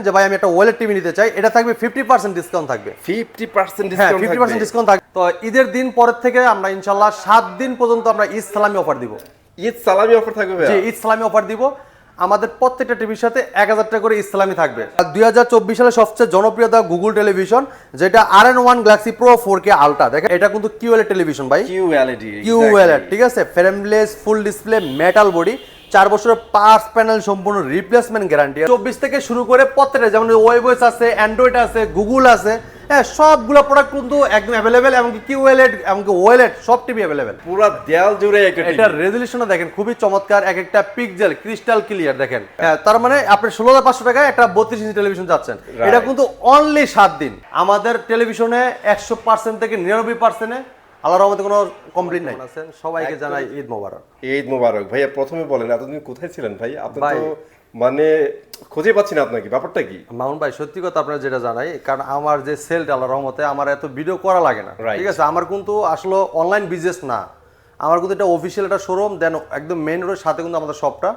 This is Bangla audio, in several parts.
যে ভাই আমি একটা ওয়েলেট টিভি নিতে চাই, এটা থাকবে 50% ডিসকাউন্ট থাকবে। 50% হ্যাঁ, ডিসকাউন্ট 50% ডিসকাউন্ট থাকবে। তো ঈদের দিন পরের থেকে আমরা ইনশাআল্লাহ 7 দিন পর্যন্ত আমরা ঈদ সালামি অফার দিব। ঈদ সালামি অফার থাকবে ভাই? জি, ঈদ সালামি অফার দিব। আমাদের প্রত্যেকটা টিভির সাথে 1000 টাকা করে ঈদ সালামি থাকবে। 2024 সালে সবচেয়ে জনপ্রিয় গুগল টেলিভিশন, যেটা RN1 Galaxy pro 4K ultra. দেখেন এটা কিন্তু QLED টেলিভিশন ভাই, QLED, ঠিক আছে। Frameless full display metal body, 4 বছরের পার্টস প্যানেল সম্পূর্ণ রিপ্লেসমেন্ট গ্যারান্টি। 24 থেকে শুরু করে প্রত্যেকটা, যেমন ওয়েবওয়েস আছে, অ্যান্ড্রয়েড আছে, গুগল আছে, হ্যাঁ সবগুলো প্রোডাক্ট কিন্তু একদম অ্যাভেলেবেল, এমনকি QLED এমনকি ওয়েলেট সব টিভি অ্যাভেলেবেল। পুরো দেয়াল জুড়ে একটা টিভি। এটা রেজোলিউশনটা দেখেন খুবই চমৎকার, এক একটা পিক্সেল ক্রিস্টাল ক্লিয়ার দেখেন। হ্যাঁ, তার মানে আপনি 16,500 টাকায় একটা 32 ইঞ্চি টেলিভিশন যাচ্ছেন। এটা কিন্তু অনলি 7 দিন। আমাদের টেলিভিশনে 100% থেকে 99% আল্লাহর রহমতে কোনো কমপ্লেইন নাই। সবাইকে জানাই ঈদ মোবারক। ঈদ মোবারক। ভাইয়া প্রথমে বলেন এতদিন কোথায় ছিলেন ভাই? আপনি তো মানে খুঁজে পাচ্ছি না আপনাকে, ব্যাপারটা কি? মামুন ভাই সত্যি কথা আপনারা যেটা জানাই, কারণ আমার যে সেলটা আল্লাহর রহমতে আমার এত ভিডিও করা লাগে না, ঠিক আছে। আমার কিন্তু আসলে অনলাইন বিজনেস না, আমার কিন্তু এটা অফিসিয়াল একটা শোরুম, দেন একদম মেইন রোডের সাথে কিন্তু আমাদের শপটা।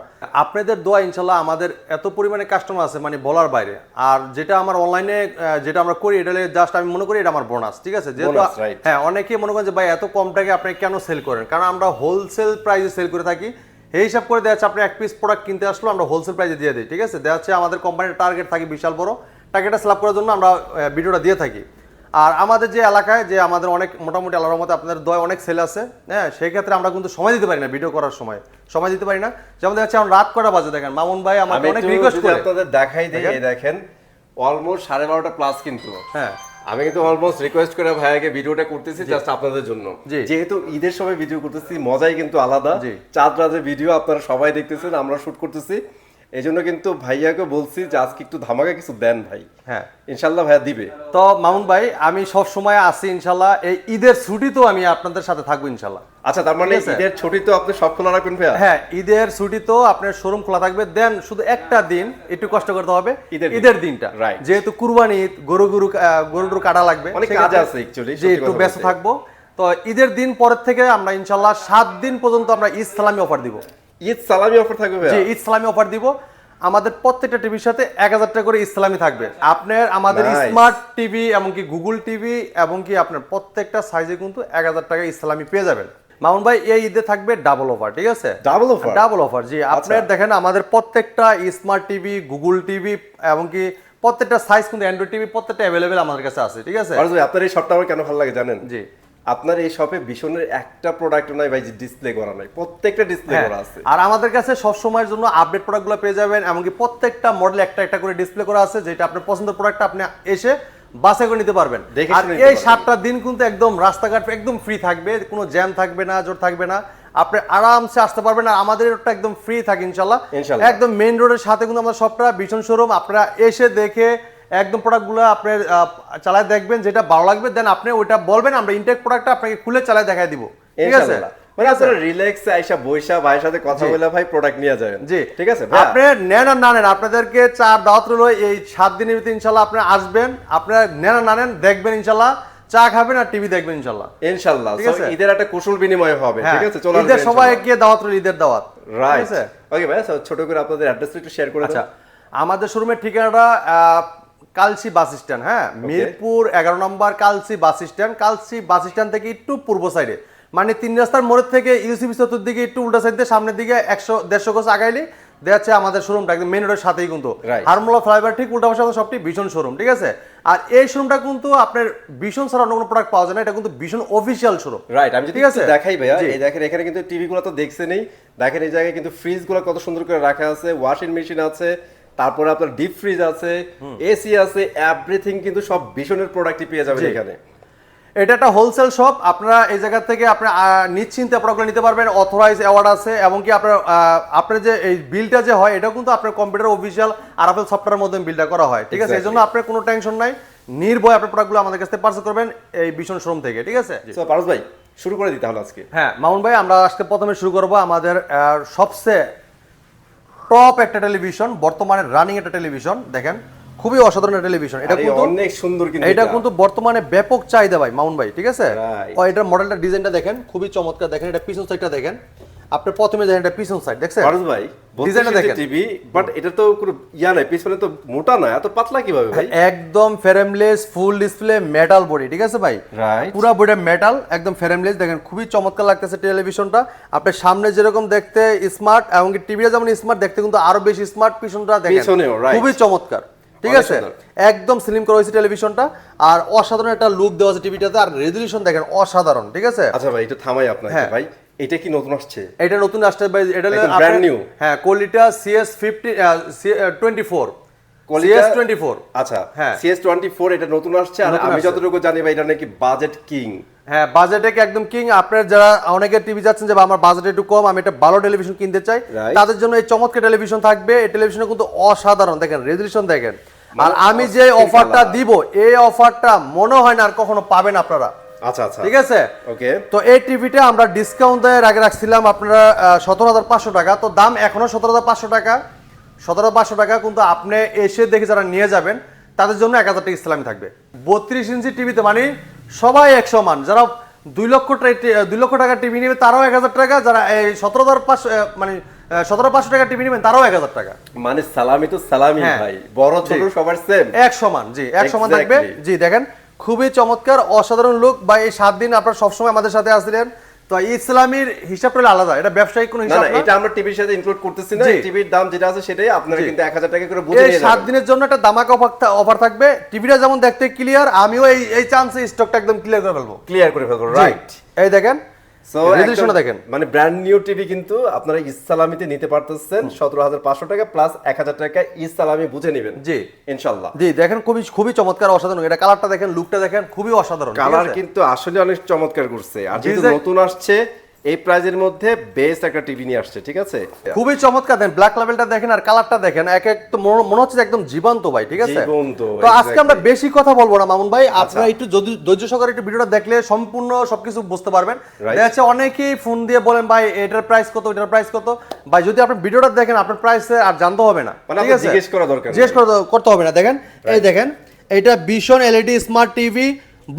আপনাদের দোয়া ইনশাল্লাহ আমাদের এত পরিমাণে কাস্টমার আছে মানে বলার বাইরে। আর যেটা আমার অনলাইনে যেটা আমরা করি, এটা জাস্ট আমি মনে করি এটা আমার বোনাস, ঠিক আছে। যেহেতু হ্যাঁ অনেকেই মনে করেন যে ভাই এত কম টাকায় আপনি কেন সেল করেন, কারণ আমরা হোলসেল প্রাইসে সেল করে থাকি। এই হিসাব করে দেওয়া যাচ্ছে আপনি এক পিস প্রোডাক্ট কিনতে আসলো আমরা হোলসেল প্রাইসে দিয়ে দিই, ঠিক আছে। দেওয়া হচ্ছে আমাদের কোম্পানির টার্গেট থাকে বিশাল বড়, টার্গেটটা স্ল্যাব করার জন্য আমরা ভিডিওটা দিয়ে থাকি। আর আমাদের যে এলাকায় যে আমাদের অনেক মোটামুটি আল্লাহর রহমতে আপনাদের দয় অনেক সেল আছে, হ্যাঁ সেই ক্ষেত্রে আমরা কিন্তু সময় দিতে পারি না, ভিডিও করার সময় দিতে পারি না। যেমন দেখা যাচ্ছে আমরা রাত কটা বাজে, দেখেন মামুন ভাই আমাকে অনেক রিকোয়েস্ট করে আপনাদের দেখাই দিই, এই দেখেন অলমোস্ট 12:30 প্লাস কিন্তু। হ্যাঁ, আমি কিন্তু অলমোস্ট রিকোয়েস্ট করে ভাইয়াকে ভিডিওটা করতেছি জাস্ট আপনাদের জন্য। যেহেতু ঈদের সময় ভিডিও করতেছি, মজাই কিন্তু আলাদা। চাঁদ রাতের ভিডিও আপনারা সবাই দেখতেছেন, আমরা শুট করতেছি, এই জন্য কিন্তু ভাইয়াকে বলছি যে আজকে একটু ধামাকা কিছু দেন ভাই। হ্যাঁ ইনশাল্লাহ ভাইয়া দিবে। তো মামুন ভাই আমি সব সময় আসি ইনশাল্লাহ, এই ঈদের ছুটি তো আমি আপনাদের সাথে থাকবো ইনশাল্লাহ। আচ্ছা, তার মানে ঈদের ছুটি তো আপনি সব খোলা রাখবেন ভাইয়া? হ্যাঁ, ঈদের ছুটি তো আপনার শোরুম খোলা থাকবে, দেন শুধু একটা দিন একটু কষ্ট করতে হবে, ঈদের দিনটা। যেহেতু কুরবানি ঈদ, গরু কাটা লাগবে, অনেক কাজ আছে অ্যাকচুয়ালি, যে একটু ব্যস্ত থাকবো। তো ঈদের দিন পরের থেকে আমরা ইনশাল্লাহ 7 দিন পর্যন্ত আমরা ঈদ সালামি অফার দিব। ঈদ সালামি অফার থাকবে ভাইয়া? জি, ঈদ সালামি অফার দিব। আমাদের প্রত্যেকটা টিভির সাথে 1000 টাকা করে ইসলামি থাকবে। আপনার আমাদের স্মার্ট টিভি এমনকি গুগল টিভি এমনকি আপনার প্রত্যেকটা সাইজে কিন্তু 1000 টাকা ইসলামি পেয়ে যাবেন। মামুন ভাই এই ঈদে থাকবে ডাবল অফার, ঠিক আছে। ডাবল অফার জি। আপনার দেখেন আমাদের প্রত্যেকটা স্মার্ট টিভি, গুগল টিভি এমনকি প্রত্যেকটা সাইজ কিন্তু অ্যান্ড্রয়েড টিভি প্রত্যেকটা অ্যাভেলেবেল আমাদের কাছে আছে, ঠিক আছে। আপনার এই শপটা আমার কেন ভালো লাগে জানেন? জি, আপনার এই শপে ভীষণের একটা প্রোডাক্ট নাই ভাই যে ডিসপ্লে করা নাই, প্রত্যেকটা ডিসপ্লে করা আছে। আর আমাদের কাছে সব সময়ের জন্য আপডেট প্রোডাক্টগুলো পেয়ে যাবেন, এমনকি প্রত্যেকটা মডেল একটা একটা করে ডিসপ্লে করা আছে, যেটা আপনার পছন্দের প্রোডাক্টটা আপনি এসে বাছাই করে নিতে পারবেন। আর এই 7টা দিন কিন্তু একদম রাস্তাঘাট একদম ফ্রি থাকবে, কোনো জ্যাম থাকবে না, জোর থাকবে না, আপনি আরামসে আসতে পারবেন। আর আমাদের এটা একদম ফ্রি থাকে ইনশাল্লাহ। একদম মেইন রোডের সাথে কিন্তু আমাদের সবটা ভীষণ শোরুম। আপনারা এসে দেখে একদম প্রোডাক্টগুলো আপনি চালায় দেখবেন, যেটা ভালো লাগবে দেন আপনি ওইটা বলবেন, আমরা ইনটেক প্রোডাক্টটা আপনাকে খুলে চালায় দেখাই দিব, ঠিক আছে। মানে আপনারা রিল্যাক্সে আইসা বইসা ভাইয়ের সাথে কথা বলে ভাই প্রোডাক্ট নিয়ে যাবেন। জি, ঠিক আছে। আপনি নেন আর না নেন, আপনাদেরকে 4 দাওয়াত রইল এই 7 দিনের ভিতরে ইনশাআল্লাহ। আপনি আসবেন, আপনারা নেন আর না নেন, দেখবেন ইনশাআল্লাহ, চা খাবেন আর টিভি দেখবেন ইনশাআল্লাহ। ঠিক আছে। ঈদের একটা কুশল বিনিময় হবে, ঠিক আছে। চলো ঈদের সবাইকে দাওয়াত রইল, ঈদের দাওয়াত, রাইট। ওকে ভাই, ছোট করে আপনাদের অ্যাড্রেসটা একটু শেয়ার করে দাও। আচ্ছা, আমাদের শোরুমের ঠিকানাটা কালসি বাস স্ট্যান্ড, হ্যাঁ, Mirpur 11 number Kalshi bus stand. Kalshi bus stand থেকে একটু পূর্ব সাইডে, মানে 3 রাস্তার মোড়ের থেকে ইউসিবি চতুর্দিকে একটু উল্টা সাইড দিয়ে সামনের দিকে 100-150 গজ আগাইলে দেখা যাচ্ছে আমাদের শোরুমটা একদম মেইন রোডের সাথেই কিন্তু। হারমোলা ফ্লাইওভার ঠিক উল্টা পাশে সবটি ভীষণ শোরুম, ঠিক আছে। আর এই শোরুমটা কিন্তু আপনার ভীষণ ছাড়া অন্য কোনো প্রোডাক্ট পাওয়া যায় না, এটা কিন্তু ভীষণ অফিসিয়াল শোরুম, রাইট। আমি যদি দেখাই ভাইয়া, এই দেখেন এখানে কিন্তু টিভিগুলো তো দেখছেনই, দেখেন এই জায়গায় কিন্তু ফ্রিজগুলো কত সুন্দর করে রাখা আছে, ওয়াশিং মেশিন আছে, তারপরে আপনার ডিপ ফ্রিজ আছে, এসি আছে, এভরিথিং কিন্তু সব ভীষণের প্রোডাক্টই পেয়ে যাবেন এখানে। এটা একটা হোলসেল শপ, আপনারা এই জায়গা থেকে আপনারা নিশ্চিন্তে প্রোডাক্টগুলো নিতে পারবেন। অথরাইজ অ্যাওয়ার্ড আছে, এমনকি আপনার যে এই বিলটা যে হয় এটা কিন্তু আপনার কম্পিউটার অফিসিয়াল আরএফএল সফটওয়্যারের মধ্যে বিলটা করা হয়, ঠিক আছে। এই জন্য আপনার কোনো টেনশন নাই, নির্ভয় আপনার প্রোডাক্টগুলো আমাদের কাছ থেকে পারচেজ করবেন এই ভীষণ শোরুম থেকে, ঠিক আছে। পারস ভাই শুরু করে দিতে হলো আজকে। হ্যাঁ মামুন ভাই, আমরা আজকে প্রথমে শুরু করবো আমাদের সবচেয়ে টপ একটা টেলিভিশন, বর্তমানে রানিং একটা টেলিভিশন। দেখেন খুবই অসাধারণ টেলিভিশন, এটা কিন্তু অনেক সুন্দর, কিন্তু এটা কিন্তু বর্তমানে ব্যাপক চাহিদা ভাই মামুন ভাই, ঠিক আছে। এটার মডেলটা ডিজাইনটা দেখেন খুবই চমৎকার, দেখেন এটা পিছন সাইডটা দেখেন। আপনি প্রথমে দেখেন এটা পিছন সাইড দেখছেন ফারুজ ভাই ডিজাইনটা দেখেন টিভি, বাট এটা তো কোনো ইয়া নাই, পিছনে তো মোটা না, এত পাতলা কিভাবে ভাই? একদম frameless full display metal body, ঠিক আছে ভাই? রাইট, পুরো বডিটা মেটাল, একদম ফ্রেমলেস। দেখেন খুবই চমৎকার লাগতেছে টেলিভিশনটা। আপনার সামনে যেরকম দেখতে স্মার্ট, এবং টিভিটা যেমন স্মার্ট, দেখতে কিন্তু আরো বেশি স্মার্ট। পিছনটা দেখেন খুবই চমৎকার, ঠিক আছে? একদম স্লিম করা হয়েছে টেলিভিশনটা, আর অসাধারণ একটা লুক দেওয়া আছে টিভিটাতে, আর রেজলিউশন দেখেন অসাধারণ, ঠিক আছে? আচ্ছা ভাই, এটা থামাই আপনাকে ভাই, এটা কি নতুন আসছে? এটা নতুন আসছে ভাই, এটা ব্র্যান্ড নিউ। হ্যাঁ, কোয়ালিটা CS24 CS24। আচ্ছা, হ্যাঁ CS24 এটা নতুন আসছে। আর আমি যতটুকু জানি ভাই, এটা নাকি বাজেট কিং। হ্যাঁ, বাজেটে একদম কিং। আপনার যারা অনেকে টিভি যাচ্ছেন যে আমার বাজেট একটু কম, আমি একটা ভালো টেলিভিশন কিনতে চাই, তাদের জন্য এই চমৎকার টেলিভিশন থাকবে। এই টেলিভিশনে কিন্তু অসাধারণ, দেখেন রেজলিউশন দেখেন। আর আমি যে অফারটা দিব, এই অফারটা মনে হয় না আর কখনো পাবেন আপনারা। আচ্ছা আচ্ছা, ঠিক আছে, ওকে। তো এই টিভিটা আমরা ডিসকাউন্ট দেওয়ার আগে রাখছিলাম আপনারা 17,500 টাকা, তো দাম এখনো 17,500 টাকা। 17,500 টাকা, কিন্তু আপনি এসে দেখে যারা নিয়ে যাবেন তাদের জন্য 1,000 টাকা ইসলামি থাকবে। 32 ইঞ্চি টিভিতে মানে সবাই 100 মান। যারা 2 লক্ষ টাকা টিভি নেবে তারাও 1,000 টাকা, যারা এই 17,500 মানে 17,500 টাকা টিভি নেবেন তারাও 1,000 টাকা। মানে সালামি তো সালামি ভাই, বড় ছোট সবার সেম 100 মান। জি, 100 মান থাকবে। জি দেখেন খুবই চমৎকার অসাধারণ লুক। বা এই 7 দিন আপনারা সবসময় আমাদের সাথে আসছিলেন, তো ইসলামীর হিসাবটা আলাদা, এটা ব্যবসায়িক কোনো হিসাব না। এটা আমরা টিভির সাথে ইনক্লুড করতেছি না, টিভির দাম যেটা আছে সেটাই আপনারা কিন্তু 1,000 টাকা করে বুঝে নিয়ে যাবেন। 7 দিনের জন্য একটা দামাকা অফার থাকবে। টিভিটা যেমন দেখতে ক্লিয়ার, আমিও এই চান্সে স্টকটা একদম ক্লিয়ার করে ফেলবো। রাইট, এই দেখেন সো রেজলিউশনটা দেখেন, মানে ব্র্যান্ড নিউ টিভি কিন্তু আপনারা ইসলামিতে নিতে পারতেছেন 17,500 টাকা প্লাস 1,000 টাকা ইসলামি বুঝে নেবেন। জি ইনশাআল্লাহ। জি দেখেন খুবই চমৎকার অসাধারণ। এটা কালারটা দেখেন, লুকটা দেখেন, খুবই অসাধারণ। কালার কিন্তু আসলে অনেক চমৎকার করছে। আর যেহেতু নতুন আসছে, এই প্রাইজের মধ্যে বেস্ট একটা টিভি নিয়ে আসছে, ঠিক আছে? খুবই চমৎকার। দেন ব্ল্যাক লেভেলটা দেখেন আর কালারটা দেখেন, এক তো মনে হচ্ছে একদম জীবন্ত ভাই, ঠিক আছে? তো আজকে আমরা বেশি কথা বলবো না মামুন ভাই, আপনারা একটু যদি ধৈর্য সহকারে একটু ভিডিওটা দেখলে সম্পূর্ণ সবকিছু বুঝতে পারবেন। দেখছে অনেকেই ফোন দিয়ে বলেন ভাই এটার প্রাইস কত, এটার প্রাইস কত। ভাই যদি আপনি ভিডিওটা দেখেন আপনার প্রাইসে আর জানতে হবে না, ঠিক আছে? জিজ্ঞেস করা দরকার, জিজ্ঞেস করতে হবে না। দেখেন এই দেখেন, এটা vision LED smart TV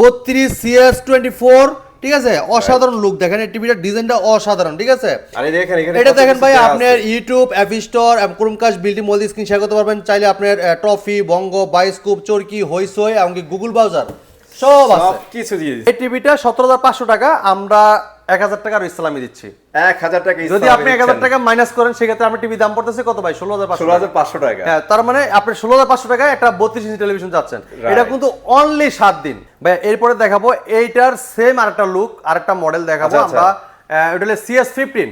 32 CS24, ঠিক আছে? অসাধারণ লুক দেখেন, এই টিভিটার ডিজাইনটা অসাধারণ, ঠিক আছে? আরে দেখেন এখানে এটা দেখেন ভাই, আপনার YouTube, app store, Chromecast, building Modi screen share করতে পারবেন। চাইলে আপনার ট্রফি, বঙ্গ, বায়োস্কোপ, চরকি, হইসই, এমনকি গুগল ব্রাউজার সব আছে, কিছু দিয়ে দিচ্ছি। এই টিভিটা 17,500 টাকা, আমরা 1,000 টাকার ইসলামি দিচ্ছি। 1,000 টাকা যদি আপনি 1,000 টাকা মাইনাস করেন, সেক্ষেত্রে আপনার টিভি দাম পড়তেছে কত ভাই? 16,500 টাকা। হ্যাঁ, তার মানে আপনি 16,500 টাকায় একটা 32 ইঞ্চি টেলিভিশন যাচ্ছেন। এটা কিন্তু অনলি 7 দিন ভাই। এরপরে দেখাবো এইটার সেম আরেকটা লুক, আরেকটা মডেল দেখাবো আমরা। এটা হলো CS15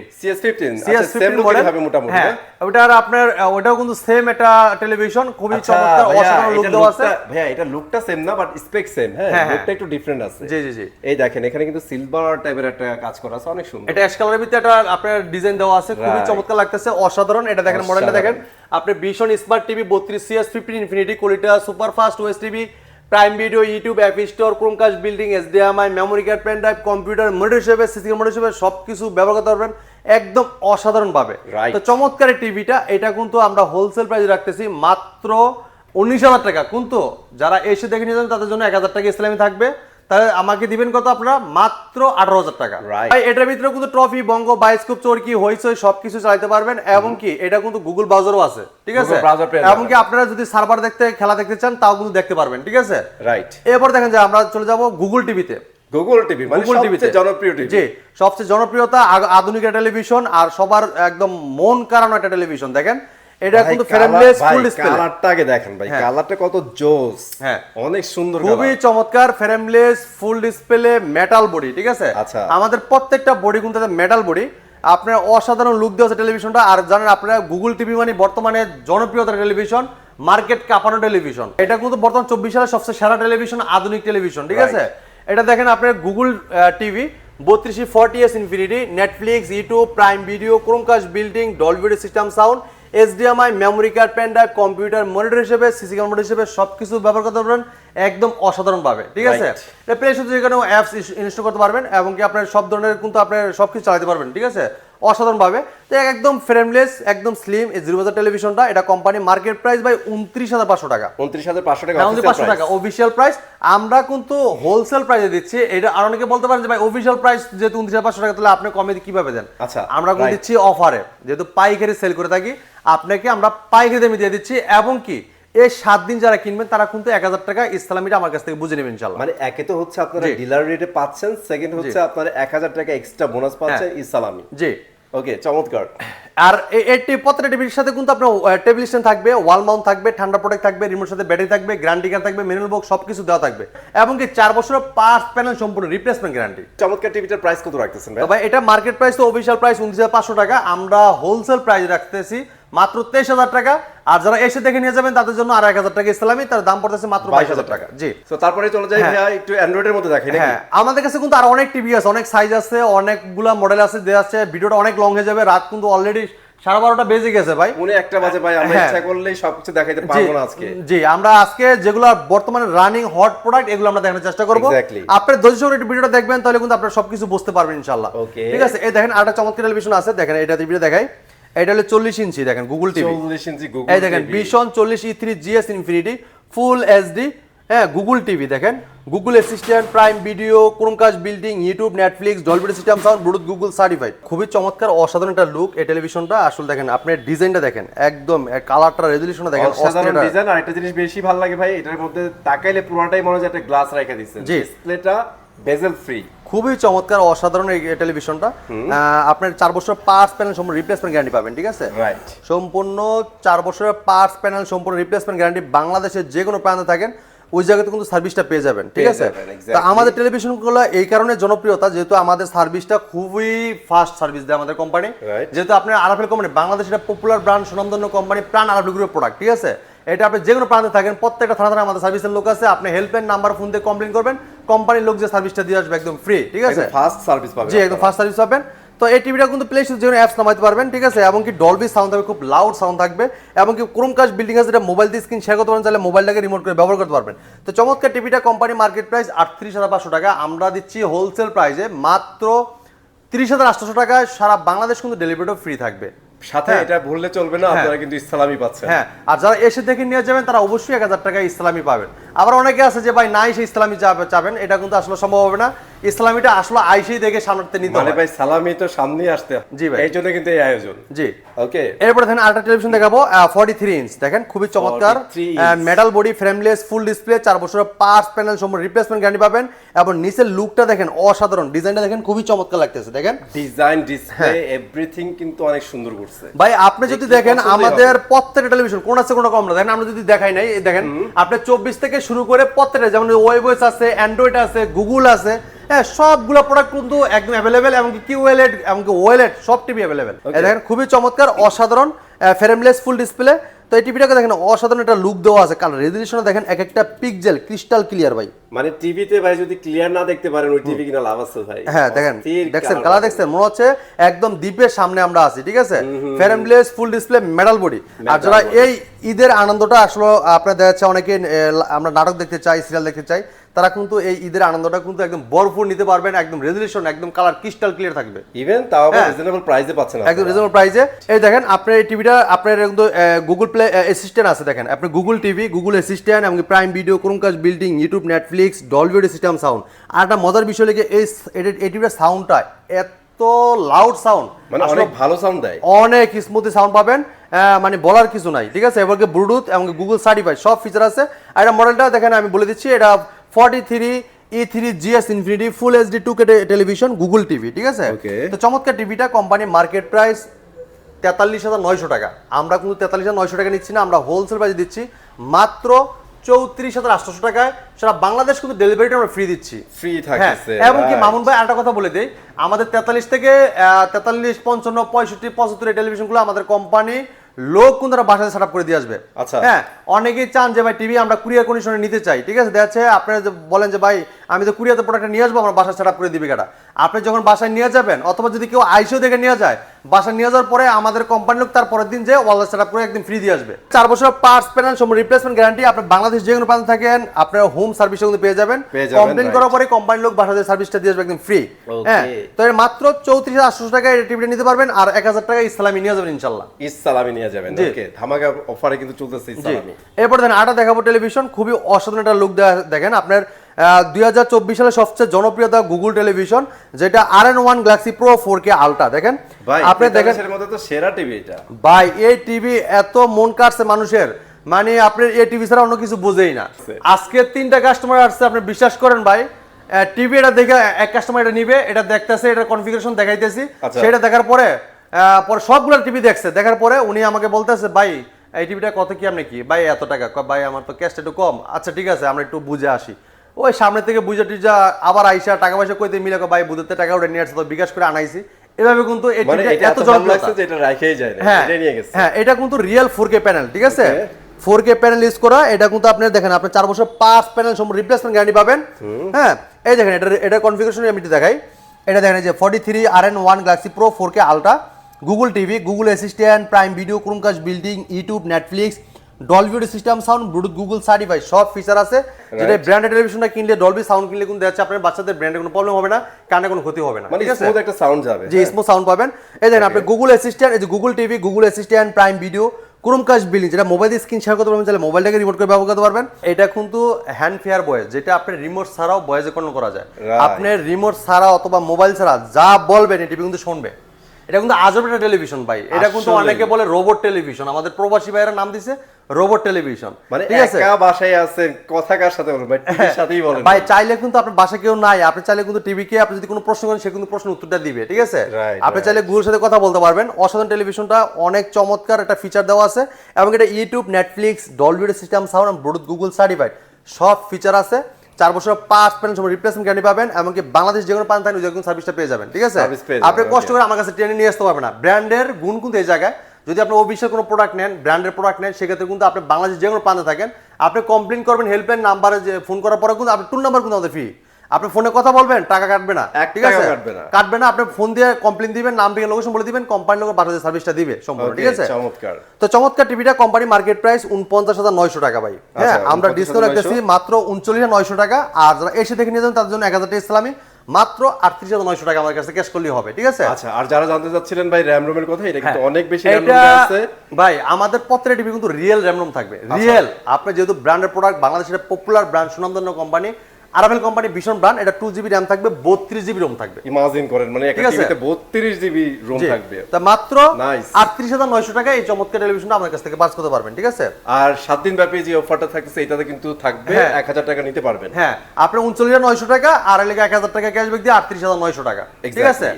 সেম লুকই হবে মোটামুটি। হ্যাঁ, ওটার আপনার ওটাও কিন্তু সেম একটা টেলিভিশন, খুবই চমৎকার অসাধারণ লুক দেওয়া আছে। ভাইয়া এটা লুকটা সেম না, বাট স্পেক সেম। হ্যাঁ, লুকটা একটু ডিফারেন্ট আছে। জি জি জি, এই দেখেন এখানে কিন্তু সিলভার টাইপের একটা কাজ করা আছে, অনেক সুন্দর। এটা অ্যাশ কালারের ভিতরে একটা আপনার ডিজাইন দেওয়া আছে, খুবই চমৎকার লাগতেছে, অসাধারণ। এটা দেখেন, মডেলটা দেখেন আপনি, vision smart TV 32 CS15 infinity, quality super fast OS TV, prime video, YouTube, app store, Chromecast, building, HDMI, memory card, pen drive, computer, monitor হিসেবে, সিসি মনিটর হিসেবে সবকিছু ব্যবহার করতে পারবেন একদম অসাধারণ ভাবে। তো চমৎকার এই টিভিটা, এটা কিন্তু আমরা হোলসেল প্রাইসে রাখতেছি মাত্র 19,000 টাকা। কিন্তু যারা এসে দেখে নিয়ে যান তাদের জন্য 1,000 টাকা ইসলামি থাকবে। তাহলে আমাকে দিবেন কত আপনারা? মাত্র 18,000 টাকা। ভাই এটার ভিতরে কিন্তু ট্রফি, বঙ্গ, বায়োস্কোপ, চরকি, হইসই সবকিছু চালাতে পারবেন, এবং কি এটা কিন্তু গুগল ব্রাউজারও আছে, ঠিক আছে? এবং কি আপনারা যদি সার্ভার দেখতে, খেলা দেখতে চান তাও কিন্তু দেখতে পারবেন, ঠিক আছে? রাইট। এরপর দেখেন যে আমরা চলে যাব গুগল টিভিতে। গুগল টিভি মানে সবচেয়ে জনপ্রিয় টিভি। জি, সবচেয়ে জনপ্রিয়তা, আধুনিক একটা টেলিভিশন, আর সবার একদম মন কাড়ানো একটা টেলিভিশন। দেখেন এটা কিন্তু ফ্রেমলেস ফুল ডিসপ্লে। কালারটাকে দেখেন ভাই, কালারটা কত জোস। হ্যাঁ, অনেক সুন্দর, খুবই চমৎকার, frameless full display metal body, ঠিক আছে? আমাদের প্রত্যেকটা বডি কিন্তু মেটাল বডি। আপনার অসাধারণ লুক দেওয়া আছে টেলিভিশনটা। আর জানেন আপনারা গুগল টিভি মানে বর্তমানে জনপ্রিয়তার টেলিভিশন, মার্কেট কাঁপানো টেলিভিশন। এটা কিন্তু বর্তমান 24 সালের সবচেয়ে সেরা টেলিভিশন, আধুনিক টেলিভিশন, ঠিক আছে? এটা দেখেন আপনার Google TV 3240S infinity, Netflix, YouTube, prime video, Chromecast, building, Dolby system sound, HDMI, memory card, pen drive, computer, monitor হিসেবে, সিসি মনিটর হিসেবে সবকিছু ব্যবহার করতে পারবেন একদম অসাধারণ ভাবে, ঠিক আছে? এটা প্লে স্টোর থেকে অ্যাপস ইনস্টল করতে পারবেন, এবং কি আপনার সব ধরনের কিন্তু আপনার সবকিছু চালাতে পারবেন, ঠিক আছে? অসাধারণ ভাবে। তো একদম ফ্রেমলেস, একদম স্লিম এই 0 বাজার টেলিভিশনটা, এটা কোম্পানি মার্কেট প্রাইস ভাই 29,500 টাকা। 29,500 টাকা 29,500 টাকা অফিশিয়াল প্রাইস। আমরা কিন্তু হোলসেল প্রাইসে দিচ্ছি। এটা আর অনেকে বলতে পারেন যে ভাই অফিশিয়াল প্রাইস যেহেতু 29,500 টাকা, তাহলে আপনি কমে কিভাবে দেন? আচ্ছা, আমরা কিন্তু দিচ্ছি অফারে, যেহেতু পাইকারি সেল করে থাকি, আপনাকে আমরা পাইকারি দামে দিয়ে দিচ্ছি। এবং কি এই 7 দিন যারা কিনবেন তারা কিন্তু 1000 টাকা ইসলামিটা আমার কাছ থেকে বুঝে নেবেন ইনশাআল্লাহ। মানে একে তো হচ্ছে আপনারা ডিলার রেটে পাচ্ছেন, সেকেন্ড হচ্ছে আপনারা 1000 টাকা এক্সট্রা বোনাস পাচ্ছেন ইসলামি। জি ওকে, চমৎকার। আর এই প্রত্যেকটা টিভির সাথে কিন্তু আপনার টেবিল স্ট্যান্ড থাকবে, ওয়াল মাউন্ট থাকবে, ঠান্ডা প্রোটেক্ট থাকবে, রিমোট সাথে ব্যাটারি থাকবে, গ্যারান্টি কার্ড থাকবে, ম্যানুয়াল বক্স সবকিছু দেওয়া থাকবে, এবং কি 4 বছরের পার্টস প্যানেল সম্পূর্ণ রিপ্লেসমেন্ট গ্যারান্টি। চমৎকার টিভিটার প্রাইস কত রাখতেছেন ভাই? ভাই এটা মার্কেট প্রাইস তো অফিশিয়াল প্রাইস 29,500 টাকা, আমরা হোলসেল প্রাইস রাখতেছি মাত্র 23,000 টাকা। আর যারা এসে দেখে নিয়ে যাবেন তাদের জন্য আর 1,000 টাকা ইসলামি, তার দাম পড়তেছে মাত্র 22,000 টাকা। জি, তো তারপরে চলে যাই ভাই একটু অ্যান্ড্রয়েডের মধ্যে দেখাই নাকি? হ্যাঁ, আমাদের কাছে কিন্তু আর অনেক টিভি আছে, অনেক সাইজ আছে, অনেকগুলা মডেল আছে, দেয়া আছে। ভিডিওটা অনেক লং হয়ে যাবে, রাত কিন্তু অলরেডি 12:30 বেজে গেছে ভাই, উনি 1টা বাজে ভাই, আমরা ইচ্ছা করলেই সবকিছু দেখাইতে পারবো না আজকে। জি, আমরা আজকে যেগুলো বর্তমানে রানিং হট প্রোডাক্ট এগুলো আমরা দেখানোর চেষ্টা করব। আপনারা ধৈর্য সহকারে একটু ভিডিওটা দেখবেন, তাহলে কিন্তু আপনারা সবকিছু বুঝতে পারবেন ইনশাআল্লাহ। ঠিক আছে, এই দেখেন আরেকটা চমৎকার টেলিভিশন আছে, দেখেন এটা টিভিটা দেখাই। এটা হলো 40 ইঞ্চি, দেখেন গুগল টিভি। 40 ইঞ্চি গুগল এই দেখেন vision 40E3 GS infinity full HD, হ্যাঁ গুগল টিভি। দেখেন Google assistant, prime video, Chromecast building, YouTube, Netflix, Dolby system sound, Bluetooth Google certified. খুবই চমৎকার অসাধারণ একটা লুক এই টেলিভিশনটা। আসলে দেখেন আপনার ডিজাইনটা দেখেন, একদম কালারটা, রেজোলিউশনটা দেখেন, অসাধারণ ডিজাইন। আর একটা জিনিস বেশি ভালো লাগে ভাই, এটার মধ্যে তাকাইলে পুরোটাই মনে হয় একটা গ্লাস রাখা দিয়েছেন। ডিসপ্লেটা বেজেল ফ্রি, খুবই চমৎকার অসাধারণ এই টেলিভিশনটা। আপনার 4 বছরের পার্টস প্যানেল সম্পূর্ণ রিপ্লেসমেন্ট গ্যারান্টি পাবেন। ঠিক আছে, রাইট, সম্পূর্ণ 4 বছরের পার্টস প্যানেল সম্পূর্ণ রিপ্লেসমেন্ট গ্যারান্টি। বাংলাদেশের যে কোনো প্রান্তে থাকেন ওই জায়গাতে কিন্তু সার্ভিসটা পেয়ে যাবেন। ঠিক আছে, তো আমাদের টেলিভিশনগুলো এই কারণে জনপ্রিয়তা, যেহেতু আমাদের সার্ভিসটা খুবই ফাস্ট সার্ভিস দেয় আমাদের কোম্পানি। যেহেতু আপনার আরাফেল কোম্পানি বাংলাদেশের একটা পপুলার ব্র্যান্ড, সুনামধন্য কোম্পানি, প্রাণ আরাফেল গ্রুপের প্রোডাক্ট। ঠিক আছে, এটা আপনি যে কোনো প্রান্তে থাকেন, প্রত্যেকটা থানা আমাদের সার্ভিসের লোক আছে। আপনি হেল্পলাইন নাম্বার ফোন দিয়ে কমপ্লেন করবেন, কোম্পানির লোক যে সার্ভিসটা দিয়ে আসবে একদম ফ্রি। ঠিক আছে, ফাস্ট সার্ভিস পাবেন। জি, একদম ফাস্ট সার্ভিস পাবেন। তো এই টিভিটা কিন্তু প্লে স্টোর যেকোনো অ্যাপস নামাইতে পারবেন। ঠিক আছে, এবং কি ডলবি সাউন্ড থাকবে, খুব লাউড সাউন্ড থাকবে, এবং কি ক্রোমকাস্ট বিল্ডিং আছে, যেটা মোবাইল দিয়ে স্ক্রিন শেয়ার করতে পারেন, চাইলে মোবাইলটাকে রিমোট করে ব্যবহার করতে পারবেন। তো চমৎকার টিভিটা কোম্পানি মার্কেট প্রাইস 38,500 টাকা, আমরা দিচ্ছি হোলসেল প্রাইসে মাত্র 30,800 টাকায়। সারা বাংলাদেশ কিন্তু ডেলিভারিও ফ্রি থাকবে। সাথে এটা ভুললে চলবে না, আপনারা কিন্তু ইসলামি পাচ্ছেন। হ্যাঁ, আর যারা এসে দেখে নিয়ে যাবেন তারা অবশ্যই 1000 টাকা ইসলামি পাবেন। আবার অনেকে আছে যে ভাই নাই সে ইসলামি চাবেন, এটা কিন্তু আসলে সম্ভব হবে না। ইসলামিটা আসলে আইসেই দেখে সামনে নিতে হবে, মানে ভাই সালামি তো সামনে আসতে। জি ভাই, এই জন্য কিন্তু এই আয়োজন। জি, ওকে। এরপরে দেখেন আরেকটা টেলিভিশন দেখাবো 43 ইঞ্চ। দেখেন খুবই চমৎকার metal body, frameless, full display, 4 বছরের পার্টস প্যানেল সম্পূর্ণ রিপ্লেসমেন্ট গ্যারান্টি পাবেন। এবং নিচের লুকটা দেখেন অসাধারণ, ডিজাইনটা দেখেন খুবই চমৎকার লাগতেছে। দেখেন ডিজাইন, ডিসপ্লে, এভরিথিং কিন্তু অনেক সুন্দর করছে ভাই। আপনি যদি দেখেন আমাদের প্রত্যেকটা টেলিভিশন কোন আছে কোন কম না, দেখেন আমরা যদি দেখাই নাই, দেখেন আপনি 24 থেকে শুরু করে প্রত্যেকটা, যেমন ওয়েবওয়েস আছে, অ্যান্ড্রয়েড আছে, গুগল আছে, হ্যাঁ সবগুলো প্রোডাক্ট কিন্তু একদম অ্যাভেলেবেল, এমনকি কিউএলএড এমনকি ওএলএড সব টিভি অ্যাভেলেবেল। দেখেন খুবই চমৎকার অসাধারণ ফ্রেমলেস ফুল ডিসপ্লে। তো এই টিভিটাকে দেখেন অসাধারণ একটা লুক দেওয়া আছে, কালার রেজোলিউশন দেখেন এক একটা পিক্সেল ক্রিস্টাল ক্লিয়ার ভাই। মানে টিভিতে ভাই যদি ক্লিয়ার না দেখতে পারেন ওই টিভি কিনা লাভ আছে ভাই। হ্যাঁ দেখেন, দেখছেন কালার, দেখছেন মনে হচ্ছে একদম দ্বীপের সামনে আমরা আছি। ঠিক আছে, frameless full display metal body. আর যারা এই ঈদের আনন্দটা আসলে আপনার দেখা যাচ্ছে অনেকে আমরা নাটক দেখতে চাই, সিরিয়াল দেখতে চাই, তারা কিন্তু এই ঈদের আনন্দটা কিন্তু একদম ভরপুর নিতে পারবেন। একদম রেজোলিউশন একদম কালার ক্রিস্টাল ক্লিয়ার থাকবে, ইভেন তাও আবার রিজনেবল প্রাইসে পাচ্ছেন, একদম রিজনেবল প্রাইসে। এই দেখেন আপনার এই টিভিটা আপনার কিন্তু গুগল প্লে অ্যাসিস্ট্যান্ট আছে। দেখেন আপনি গুগল টিভি, গুগল অ্যাসিস্ট্যান্ট, এবং prime video, Chromecast building, YouTube, Netflix, Dolby system sound. আর একটা মজার বিষয় লেগে এই টিভিটার সাউন্ডটা এত লাউড সাউন্ড, মানে অনেক ভালো সাউন্ড দেয়, অনেক স্মুথ সাউন্ড পাবেন, মানে বলার কিছু নাই। ঠিক আছে, এবারে ব্লুটুথ এবং গুগল সার্টিফাইড সব ফিচার আছে। আর এটা মডেলটা দেখেন আমি বলে দিচ্ছি, এটা 43E3 GS infinity full HD 2K television Google TV. ঠিক আছে, তো চমৎকার টিভিটা কোম্পানি মার্কেট প্রাইস 43,900 টাকা, আমরা কিন্তু 43,900 টাকা নিচ্ছি না, আমরা হোলসেল প্রাইস দিচ্ছি মাত্র 34,800 টাকায়। সারা বাংলাদেশ কিন্তু ডেলিভারিটা আমরা ফ্রি দিচ্ছি, ফ্রি থাকছে। এবং কি মামুন ভাই আরেকটা কথা বলে দেই, আমাদের 43 থেকে 43, 55, 65, 75 এই টেলিভিশনগুলো আমাদের কোম্পানি লোক কিন্তু তারা বাসায় সেটআপ করে দিয়ে আসবে। আচ্ছা, হ্যাঁ অনেকেই চান যে ভাই টিভি আমরা কুরিয়ার কন্ডিশনে নিতে চাই। ঠিক আছে, দেখা যাচ্ছে আপনারা বলেন যে ভাই আমি তো কুরিয়াতে প্রোডাক্টটা নিয়ে আসবো, আমরা বাসায় সেটআপ করে দিবি কাটা। আপনি যখন বাসায় নিয়ে যাবেন, অথবা যদি কেউ আইসেও দেখে নিয়ে যায়, বাসা নিয়ে যাওয়ার পরে আমাদের কোম্পানি লোক তার পরের দিন যে ওয়াল সেটআপ করে একদম ফ্রি দিয়ে আসবে। 4 বছর পার্টস প্যানেল সম্পূর্ণ রিপ্লেসমেন্ট গ্যারান্টি। আপনি বাংলাদেশ যে কোনো প্রান্তে থাকেন আপনারা হোম সার্ভিসও কিন্তু পেয়ে যাবেন। কমপ্লেইন করার পরে কোম্পানি লোক বাসাতে সার্ভিসটা দিয়ে আসবে একদম ফ্রি। হ্যাঁ, তো এর মাত্র 34,800 টাকায় এই টিভিটা নিতে পারবেন আর 1000 টাকা ইসলামি নিয়ে যাবেন ইনশাআল্লাহ। ইসলামি নিয়ে যাবেন। ওকে, ধামাকা অফারে কিন্তু চলতেছে ইসলামি। এরপর দেখেন আটা দেখাবো টেলিভিশন, খুবই অসাধারণ একটা লুক দেখেন আপনার 2024 সালে সবচেয়ে জনপ্রিয়তা গুগল টেলিভিশন, যেটা RN1 Galaxy pro 4K ultra. দেখেন আপনি দেখেন এর মধ্যে তো সেরা টিভি এটা ভাই। এই টিভি এত মন কাটছে মানুষের, মানে আপনার এই টিভি ছাড়া অন্য কিছু বোঝেই না। আজকে 3টা কাস্টমার আসছে, আপনি বিশ্বাস করেন ভাই, টিভি এটা দেখে এক কাস্টমার এটা নিবে, এটা দেখতেছে, এটা কনফিগারেশন দেখাইতেছি, সেটা দেখার পরে সবগুলো টিভি দেখছে, দেখার পরে উনি আমাকে বলতেছে ভাই এই টিভিটা কত কি আপনি কি ভাই এত টাকা, ভাই আমার তো ক্যাশটা একটু কম, আচ্ছা ঠিক আছে আমরা একটু বুঝে আসি। ওই সামনে থেকে বুঝে টুজা আবার আইসা টাকা পয়সা কইতে মিলে ভাই বুঝতে টাকা ওটা নিয়ে আসছে, তো বিকাশ করে আনাইছি। এভাবে কিন্তু এত জনপ্রিয়তা যে এটা রাখাই যায় না, এটা নিয়ে গেছে। হ্যাঁ, এটা কিন্তু রিয়েল 4K প্যানেল, ঠিক আছে? 4K প্যানেল ইউজ করা, এটা কিন্তু আপনি দেখেন আপনি 4 বছর 5 প্যানেল সম্পূর্ণ রিপ্লেসমেন্ট গ্যারান্টি পাবেন। হ্যাঁ, এই দেখেন এটা কনফিগারেশন আমি দেখাই। এটা দেখেন যে 43 RN1 Galaxy pro 4K ultra, Google TV, Google assistant, prime video, Chromecast building, YouTube, Netflix, Dolby audio system sound, Bluetooth Google certify, সব ফিচার আছে। যেটা ব্র্যান্ডেড টেলিভিশনটা কিনলে ডলবি সাউন্ড কিনলে কিন্তু যাচ্ছে আপনার বাচ্চাদের ব্র্যান্ডে কোনো প্রবলেম হবে না, কানে কোনো ক্ষতি হবে না, মানে স্মুথ একটা সাউন্ড যাবে। জি, স্মুথ সাউন্ড পাবেন। এই দেখেন আপনি গুগল অ্যাসিস্ট্যান্ট, এই যে Google TV, Google assistant, prime video, Chromecast building, যেটা মোবাইল দিয়ে স্ক্রিন শেয়ার করতে পারবেন, তাহলে মোবাইলটাকে রিমোট করে ব্যবহার করতে পারবেন। এটা কিন্তু হ্যান্ড ফেয়ার ভয়েস, যেটা আপনার রিমোট ছাড়াও ভয়েসে কন্ট্রোল করা যায়। আপনি রিমোট ছাড়া অথবা মোবাইল ছাড়া যা বলবেন এই টিভি কিন্তু শুনবে। এটা কিন্তু আজব একটা টেলিভিশন ভাই। এটা কিন্তু অনেকে বলে রোবট টেলিভিশন, আমাদের প্রবাসী ভাইয়েরা নাম দিছে রোবট টেলিভিশন। মানে একা বাসায় আছে, কথা কার সাথে বলবেন, টিভির সাথেই বলেন ভাই। চাইলে কিন্তু আপনার বাসায় কেউ নাই, আপনি চাইলে কিন্তু টিভিকে আপনি যদি কোনো প্রশ্ন করেন সে কিন্তু প্রশ্নের উত্তরটা দিবে, ঠিক আছে? আপনি চাইলে গুগলের সাথে কথা বলতে পারবেন। অসাধারণ টেলিভিশনটা, অনেক চমৎকার একটা ফিচার দেওয়া আছে, এবং এটা YouTube, Netflix, Dolby audio system sound এবং ব্লুটুথ গুগল সার্টিফাইড, সব ফিচার আছে। 4 বছর 5 প্যানেল সম্পূর্ণ রিপ্লেসমেন্ট গ্যারান্টি পাবেন, এমনকি বাংলাদেশ যে কোনো প্রান্তে থাকেন ওই জায়গায় সার্ভিসটা পেয়ে যাবেন, ঠিক আছে? আপনি কষ্ট করে আমার কাছে ট্রেনে নিয়ে আসতে পারবেন না। ব্র্যান্ডের গুণ কিন্তু এই জায়গায়, যদি আপনি অফিসিয়াল কোনো প্রোডাক্ট নেন, ব্র্যান্ডের প্রোডাক্ট নেন, সেক্ষেত্রে কিন্তু আপনি বাংলাদেশ যে কোনো প্রান্তে থাকেন, আপনি কমপ্লেন করবেন হেল্পলাইন নাম্বারে, যে ফোন করার পরে কিন্তু আপনি টুল নাম্বার কিন্তু আমাদের ফ্রি, আপনি ফোনে কথা বলবেন, টাকা কাটবে না, ঠিক আছে? কাটবে না। আপনি ফোন দিয়ে কমপ্লেন দিবেন, নাম দিয়ে লোকেশন বলে দিবেন, কোম্পানি লোক বাসাতে সার্ভিসটা দিবে সম্পূর্ণ, ঠিক আছে? চমৎকার। তো চমৎকার টিভিটা কোম্পানি মার্কেট প্রাইস 49,900 টাকা ভাই। হ্যাঁ, আমরা ডিসকাউন্ট রাখতেছি মাত্র 39,900 টাকা। আর যারা এসে দেখে নিয়ে যান তাদের জন্য 1000 টাকা ইসলামি, মাত্র 38,900 টাকা আমার কাছে ক্যাশ করলেই হবে, ঠিক আছে? আচ্ছা, আর যারা জানতে চাচ্ছিলেন ভাই র‍্যাম রোমের কথা, এটা কিন্তু অনেক বেশি র‍্যাম রোম আছে ভাই। আমাদের প্রত্যেকটা টিভি কিন্তু রিয়েল র‍্যাম রোম থাকবে, রিয়েল। আপনি যেহেতু ব্র্যান্ডের প্রোডাক্ট, বাংলাদেশের পপুলার ব্র্যান্ড, সুনামধন্য কোম্পানি আরাভেল কোম্পানি, ভীষণ ব্র্যান্ড। এটা 2GB র‍্যাম থাকবে, 32GB রোম থাকবে। ইমাজিন করেন, মানে একটা টিভিতে 32GB রোম থাকবে। তা মাত্র 38,900 টাকা এই চমৎকার টেলিভিশনটা আমার কাছ থেকে পাস করতে পারবেন, ঠিক আছে? আর 7 দিন ব্যাপী যে অফারটা থাকছে এটাতে কিন্তু থাকবে 1000 টাকা নিতে পারবেন। হ্যাঁ, আপনি 39,900 টাকা আর এলাকা 1000 টাকা ক্যাশব্যাক দিয়ে 38,900 টাকা, ঠিক আছে?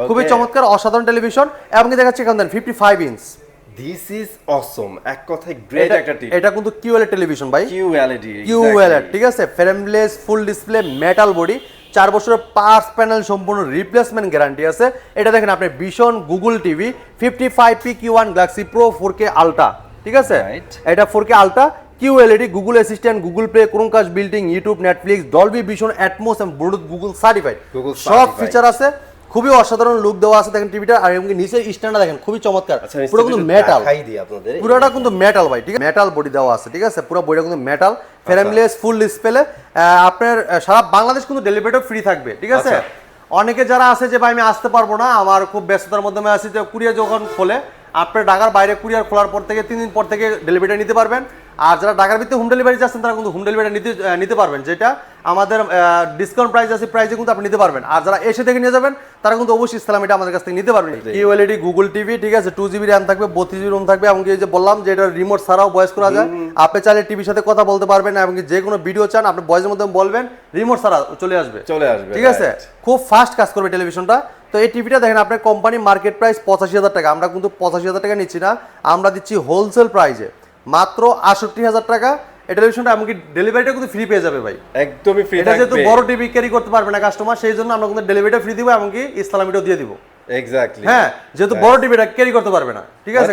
খুবই চমৎকার অসাধারণ টেলিভিশন। এবং কি দেখাচ্ছি এখান থেকে 55 ইঞ্চ। দিস ইজ অসম, এক কথায় গ্রেট একটা টিভি। এটা কিন্তু QLED টেলিভিশন ভাই, QLED, ঠিক আছে? Frameless, full display, metal body, 4 বছরের 5 প্যানেল সম্পূর্ণ রিপ্লেসমেন্ট গ্যারান্টি আছে। এটা দেখেন আপনি ভীষণ Google TV 55PQ1 Galaxy pro 4K ultra, ঠিক আছে? এটা 4K ultra, QLED, Google assistant, Google play, Chromecast building, YouTube, Netflix, Dolby vision, atoms এবং ব্লুটুথ গুগল সার্টিফাইড, সব ফিচার আছে। খুবই অসাধারণ লুক দেওয়া আছে দেখেন টিভিটা। আর এবং নিচে স্ট্যান্ডটা দেখেন খুবই চমৎকার, পুরো কিন্তু মেটাল, পুরোটা কিন্তু মেটাল ভাই, ঠিক আছে? মেটাল বডি দেওয়া আছে, ঠিক আছে? পুরো বডিটা কিন্তু মেটাল, ফ্রেমলেস, ফুল ডিসপ্লে। আপনার সারা বাংলাদেশ কিন্তু ডেলিভারিও ফ্রি থাকবে, ঠিক আছে? অনেকে যারা আছে যে ভাই আমি আসতে পারবো না, আমার খুব ব্যস্ততার মধ্যে আছি, যে কুরিয়ার যখন খোলে আপনার ঢাকার বাইরে কুরিয়ার খোলার পর থেকে 3 দিন পর থেকে ডেলিভারিটা নিতে পারবেন। আর যারা ঢাকার ভিতরে হোম ডেলিভারি চাচ্ছেন তারা কিন্তু হোম ডেলিভারি নিতে পারবেন, যেটা আমাদের ডিসকাউন্ট প্রাইস আছে, প্রাইসে কিন্তু আপনি নিতে পারবেন। আর যারা এসে থেকে নিয়ে যাবেন তারা কিন্তু অবশ্যই ইসলাম এটা আমাদের কাছ থেকে নিতে পারবেন। QLED গুগল টিভি, ঠিক আছে? 2GB র‍্যাম থাকবে, 32GB রোম থাকবে, এবং এই যে বললাম যে এটা রিমোট ছাড়াও ভয়েস করা যায়। আপনি চাইলে টিভির সাথে কথা বলতে পারবেন, এবং যে কোনো ভিডিও চান আপনি ভয়েসের মধ্যে বলবেন, রিমোট ছাড়া চলে আসবে, ঠিক আছে? খুব ফাস্ট কাজ করবে টেলিভিশনটা। তো এই টিভিটা দেখেন আপনার কোম্পানি মার্কেট প্রাইস 85,000 টাকা, আমরা কিন্তু 85,000 টাকা নিচ্ছি না, আমরা দিচ্ছি হোলসেল প্রাইসে মাত্র 68,000 টাকা। এই টেলিভিশনটা এমনকি ডেলিভারিটা কিন্তু ফ্রি পেয়ে যাবে ভাই, একদমই ফ্রি। এটা যেহেতু বড় টিভি ক্যারি করতে পারবে না কাস্টমার, সেই জন্য আমরা কিন্তু ডেলিভারিটা ফ্রি দিব, এমনকি ইসলামিটাও দিয়ে দিব। এক্স্যাক্টলি, হ্যাঁ, যেহেতু বড় টিভিটা ক্যারি করতে পারবে না, ঠিক আছে?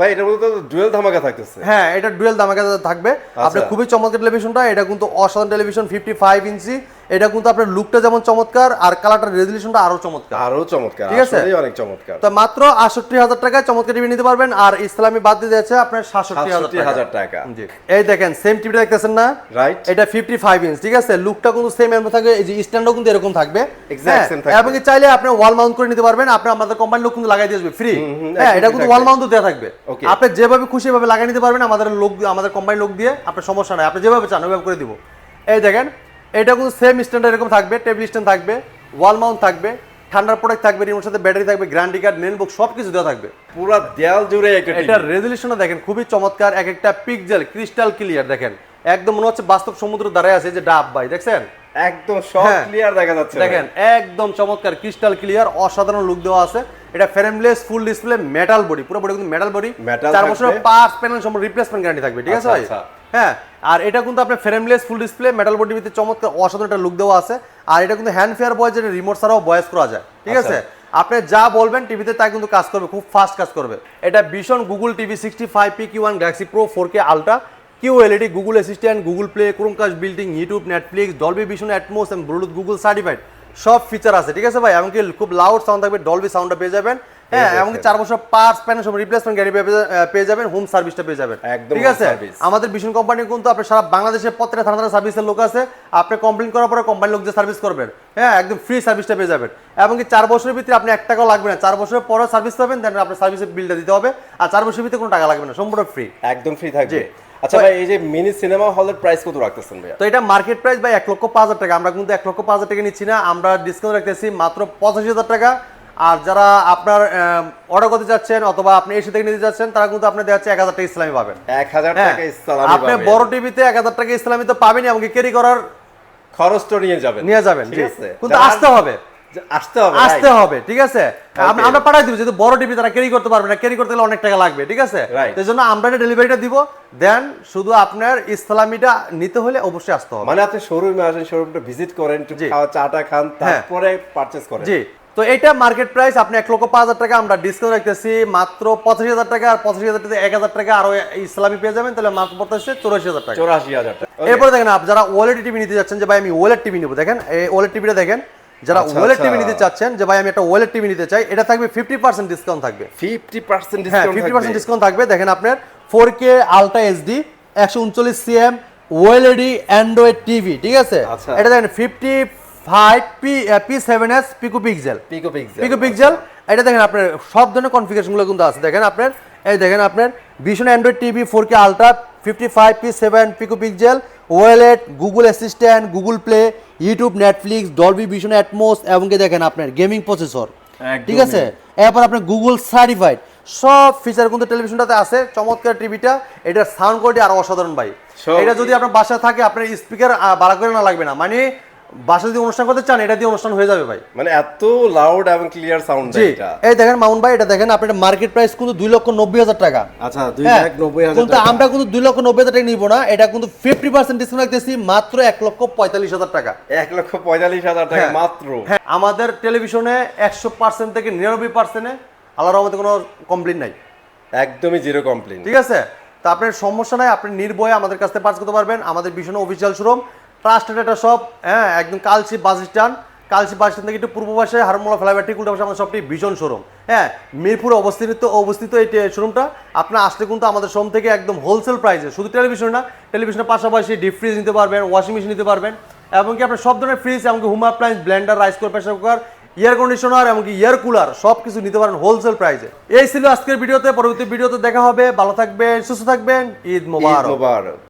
ভাই এটার মধ্যে তো ডুয়াল ধামাকা থাকতেছে। হ্যাঁ, এটা ডুয়াল ধামাকা থাকবে। আপনি খুবই চমৎকার টেলিভিশনটা, এটা কিন্তু অসাধারণ টেলিভিশন, 55 ইঞ্চি। এটা কিন্তু আপনার লুকটা যেমন চমৎকার আর কালারটার রেজুলেশনটা আরো চমৎকার, ঠিক আছে, অনেক চমৎকার। তো মাত্র ৬৮,০০০ টাকায় চমৎকার টিভি নিতে পারবেন। আর ইসলামী বাদ দিয়ে যাচ্ছে আপনার ৬৭,০০০ টাকা। জি, এই দেখেন সেম টিভিটা দেখতেছেন না, রাইট, এটা 55 ইঞ্চ, ঠিক আছে, লুকটা কিন্তু সেম এর মতো থাকবে, এই যে স্ট্যান্ডও কিন্তু এরকম থাকবে, এক্স্যাক্ট সেম থাকবে। এবং চাইলে আপনি ওয়াল মাউন্ট করে নিতে পারবেন, আপনি আমাদের কোম্পানির লোক কিন্তু লাগাই দিয়ে আসবে ফ্রি। হ্যাঁ, এটা কিন্তু ওয়াল মাউন্ট দেওয়া থাকবে, আপনি যেভাবে খুশি ভাবে লাগাই নিতে পারবেন, আমাদের লোক, আমাদের কোম্পানির লোক দিয়ে, আপনার সমস্যা নাই, আপনি যেভাবে চান ওইভাবে করে দিব। এই দেখেন এটা কিন্তু সেম স্ট্যান্ডার্ড এরকম থাকবে, টেবিল স্ট্যান্ড থাকবে, ওয়াল মাউন্ট থাকবে, ঠান্ডার প্রোডাক্ট থাকবে, রিমোট সাথে ব্যাটারি থাকবে, গ্যারান্টি কার্ড, নেল বুক সবকিছু দেওয়া থাকবে। পুরো দেয়াল জুড়ে এটা রেজুলেশনটা দেখেন খুবই চমৎকার, এক একটা পিক্সেল ক্রিস্টাল ক্লিয়ার, দেখেন একদম মনে হচ্ছে বাস্তব সমুদ্র দাঁড়ায় আছে, যে ডাব ভাই দেখছেন, একদম সব ক্লিয়ার দেখা যাচ্ছে, দেখেন একদম চমৎকার ক্রিস্টাল ক্লিয়ার, অসাধারণ লুক দেওয়া আছে। এটা frameless full display metal body, পুরো বডি কিন্তু মেটাল বডি, 4 বছরের পার্টস প্যানেল সম্পূর্ণ রিপ্লেসমেন্ট গ্যারান্টি থাকবে, ঠিক আছে ভাই। হ্যাঁ, আর এটা কিন্তু আপনার ফ্রেমলেস ফুল ডিসপ্লে মেটাল বডির ভিতরে চমৎকার অসাধারণ একটা লুক দেওয়া আছে। আর এটা কিন্তু হ্যান্ড ফেয়ার বয়, যেটা রিমোট ছাড়াও ভয়েস করা যায়, ঠিক আছে, আপনি যা বলবেন টিভিতে তাই কিন্তু কাজ করবে, খুব ফাস্ট কাজ করবে। এটা ভীষণ Google TV 65 PQ1 Galaxy pro 4K ultra QLED, Google assistant, Google play, Chromecast building, YouTube, Netflix, Dolby vision, Atmos এবং ব্লুটুথ গুগল সার্টিফাইড সব ফিচার আছে, ঠিক আছে ভাই। এমনকি খুব লাউড সাউন্ড থাকবে, ডলবি সাউন্ডটা পেয়ে যাবেন। হ্যাঁ, এমনকি 4 বছর পার্টস প্যানেল সব রিপ্লেসমেন্ট গ্যারান্টি পেয়ে যাবেন, হোম সার্ভিসটা পেয়ে যাবেন, ঠিক আছে। আমাদের ভীষণ কোম্পানি কিন্তু আপনি সারা বাংলাদেশে প্রত্যেকটা থানা সার্ভিসের লোক আছে, আপনি কমপ্লেন করার পরে কোম্পানির লোক যে সার্ভিস করবেন, হ্যাঁ একদম ফ্রি সার্ভিসটা পেয়ে যাবেন। এমনকি 4 বছরের ভিতরে আপনি 1 টাকাও লাগবে না, 4 বছরের পরে সার্ভিস পাবেন, দেন আপনার সার্ভিসের বিলটা দিতে হবে, আর 4 বছরের ভিতরে কোনো টাকা লাগবে না, সম্পূর্ণ ফ্রি, একদম ফ্রি থাকবে। আচ্ছা ভাই, এই যে মিনি সিনেমা হলের প্রাইস কত রাখতেছেন ভাই? তো এটা মার্কেট প্রাইস ভাই 1,05,000 টাকা, আমরা কিন্তু 1,05,000 টাকা নিচ্ছি না, আমরা ডিসকাউন্ট রাখতেছি মাত্র 85,000 টাকা। আর যারা আপনার অর্ডার করতে যাচ্ছেন অথবা আপনি এসে থেকে নিতে যাচ্ছেন, তারা কিন্তু আপনি দেওয়া 1,000 টাকা ইসলামি পাবেন, 1,000 টাকা ইসলামি আপনি বড় টিভিতে 1,000 টাকা ইসলামি তো পাবেনই, এমনকি ক্যারি করার খরচটা নিয়ে যাবেন, ঠিক আছে, কিন্তু আসতে হবে, ঠিক আছে, আমরা পাঠাই দিব, যেহেতু বড় টিভি তারা ক্যারি করতে পারবে না, ক্যারি করতে গেলে অনেক টাকা লাগবে, ঠিক আছে, এই জন্য আমরা ডেলিভারিটা দিব, দেন শুধু আপনার ইসলামিটা নিতে হলে অবশ্যই আসতে হবে, মানে আপনি শোরুমে আসেন, শোরুমটা ভিজিট করেন, খাওয়া চাটা খান, তারপরে পারচেজ করেন। জি, তো এটা মার্কেট প্রাইস আপনি 1,05,000 টাকা, আমরা ডিসকাউন্ট রাখতেছি মাত্র 85,000 টাকা, আর 85,000 টাকা 1,000 টাকা আরো ইসলামি পেয়ে যাবেন, তাহলে মাত্র পড়তেছে 84,000 টাকা। 84,000 টাকা। এরপরে দেখেন যারা ওএলইডি টিভি নিতে যাচ্ছেন, যে ভাই আমি ওএলইডি টিভি নিব, দেখেন এই ওএলইডি টিভিটা দেখেন, যারা ওএলইডি টিভি নিতে চাচ্ছেন, যে ভাই আমি একটা ওএলইডি টিভি নিতে চাই, এটা থাকবে 50% ডিসকাউন্ট থাকবে, 50% ডিসকাউন্ট, হ্যাঁ 50% ডিসকাউন্ট থাকবে। দেখেন আপনার 4K ultra HD 139 CM OLED Android TV, ঠিক আছে, এটা দেখেন 55 P7s পিকো পিক্সেল, এটা দেখেন আপনার সব ধরনের কনফিগারেশন গুলো কিন্তু আছে, দেখেন আপনার এই দেখেন আপনার vision Android TV 4K ultra 55 P7 pico pixel OLED, Google assistant, Google play, YouTube, Netflix, Dolby vision, Atmos, এবং কি দেখেন আপনার গেমিং প্রসেসর, ঠিক আছে, এরপর আপনার গুগল সার্টিফাইড সব ফিচার কিন্তু টেলিভিশনটাতে আছে। চমৎকার টিভিটা, এটার সাউন্ড কোয়ালিটি আরো অসাধারণ ভাই, এটা যদি আপনার বাসায় থাকে আপনার স্পিকার বাড়া করে না লাগবে না, মানে বাসা যদি অনুষ্ঠান করতে চান, এটা দিয়ে অনুষ্ঠান হয়ে যাবে ভাই, মানে এত লাউড এবং ক্লিয়ার সাউন্ড এটা। এই দেখেন মামুন ভাই, এটা দেখেন আপনার মার্কেট প্রাইস কিন্তু 2,90,000 টাকা। আচ্ছা, 2,90,000 কিন্তু আমরা কিন্তু 2,90,000 টাকা নিব না, এটা কিন্তু 50% ডিসকাউন্ট রাখতেছি মাত্র 1,45,000 টাকা, 1,45,000 টাকা মাত্র। হ্যাঁ, আমাদের টেলিভিশনে 100% থেকে 99% আল্লাহর রহমতে কোনো কমপ্লেইন নাই, একদমই জিরো কমপ্লেইন, ঠিক আছে। তো আপনার সমস্যা নাই, আপনি নির্ভয়ে আমাদের কাছ থেকে পারচেজ করতে পারবেন। আমাদের ভীষণ অফিসিয়াল শোরুম, ট্রাস্টেড একটা শপ, হ্যাঁ একদম কালচি বাস স্ট্যান্ড থেকে একটু পূর্ব পাশে হারমোলা ফ্লাইওভার ঠিক উল্টা পাশে আমাদের সবটি ভীষণ শোরুম, হ্যাঁ মিরপুরে অবস্থিত এই শোরুমটা। আপনার আসলে কিন্তু আমাদের শোরুম থেকে একদম হোলসেল প্রাইসে, শুধু টেলিভিশন না, টেলিভিশনের পাশাপাশি ডিপ ফ্রিজ নিতে পারবেন, ওয়াশিং মেশিন নিতে পারবেন, এমনকি আপনার সব ধরনের ফ্রিজ, এমনকি home appliance, Blender, rice cooker, pressure cooker, air conditioner, এমনকি এয়ার কুলার সব কিছু নিতে পারেন হোলসেল প্রাইসে। এই ছিল আজকের ভিডিওতে, পরবর্তী ভিডিওতে দেখা হবে, ভালো থাকবেন, সুস্থ থাকবেন, ঈদ মোবারক।